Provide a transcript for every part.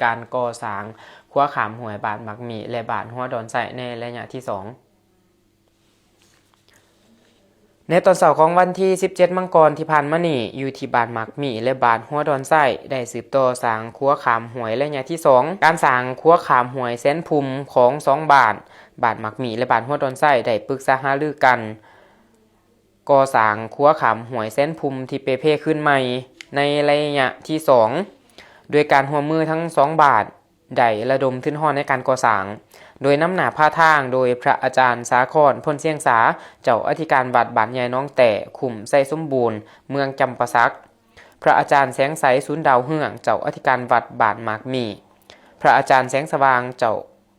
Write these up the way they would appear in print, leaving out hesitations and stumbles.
การก่อสร้างขั้วขามห้วยบ้านมักมีและบ้านหัวดอนไส้ในระยะที่ 2ในตอนเสาร์ของวันที่17มังกรที่ผ่านมานี้อยู่ที่บ้านมักมีและบ้านหัวดอนไส้ได้สืบต่อสร้างขั้วขามห้วยระยะที่ 2การสร้างขั้วขามห้วยแสนภูมิของ2บ้านมักมีและบ้านหัวดอนไส้ได้ปรึกษาหารือกันก่อสร้างขั้วขามห้วยแสนภูมิที่เปเพขึ้นใหม่ในระยะที่ 2โดยการร่วมมือทั้ง2บ้านได้ระดมทุนห้อนในการก่อสร้างโดยน้ำหนาผ้าทางโดยพระอาจารย์สาครพ้นเสียงสาเจ้าอธิการวัดบ้านใหญ่น้องแต่ขุมไส้สมบูรณ์เมืองจำปาสักพระอาจารย์แสงใสศูนย์ดาวเฮืองเจ้าอธิการวัดบ้านมากมีพระอาจารย์แสงสว่างเจ้า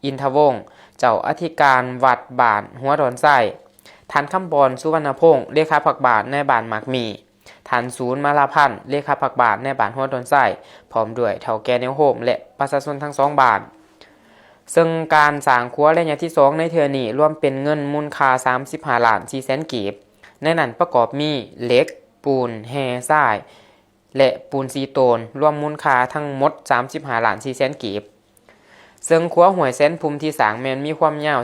อินทวงศ์เจ้าอธิการวัดบ้านหัวดอนไส้ท่านคำบรสุวรรณพงศ์เลขาผักบาทในบ้านมากมีท่านศูนย์มาลาพันธ์เลขาผักบาทในบ้านหัวดอนไส้พร้อมด้วยเฒ่าแก่แนวโฮมและประชาชนทั้ง2บ้านซึ่งการสร้างครัวระยะที่ 2ในเทื่อนี้รวมเป็นเงินมูลค่า35ล้าน4แสนกีบในนั้นประกอบมีเหล็กปูนแห่ทรายและปูนซีโตนรวมมูลค่าทั้งหมด35ล้าน4แสนกีบซึ่งครัวห้วยแสนภูมิที่สร้างแม้นมีความยาว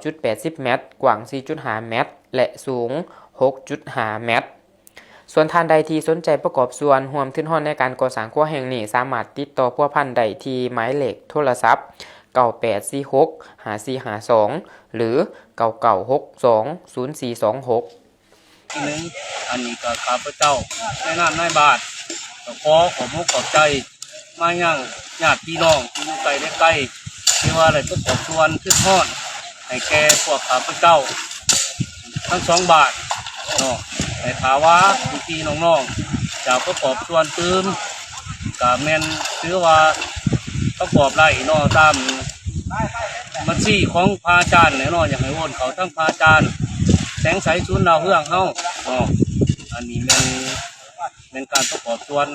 19.80 เมตรกว้าง 4.5 เมตรและสูง 6.5 เมตรส่วนท่านใดที่สนใจประกอบส่วนร่วมทุนร่วมในการก่อสร้างครัวแห่งนี้สามารถติดต่อพัวพันได้ที่หมายเลขโทรศัพท์98465452หรือ99620426ที่หนึ่งอันนี้ก็ข้าพเจ้าในนามนายบาทขอขอบคุณขอบใจมายังญาติพี่น้องที่อยู่ไกลและใกล้ที่ว่าอะไรประกอบส่วนขึ้นทอดให้แก่พวกข้าพเจ้าทั้ง2บาทเนาะแต่ถามว่าพี่น้องๆจะประกอบส่วนเติมก็แม่นถือว่าประกอบได้เนาะตามบัญชีของพระอาจารย์เนี่ยเนาะอยากให้โอนเขาทั้งพระอาจารย์แสงใสศูนย์ดาวเฮืองเฮาอันนี้เป็นการประกอบส่วน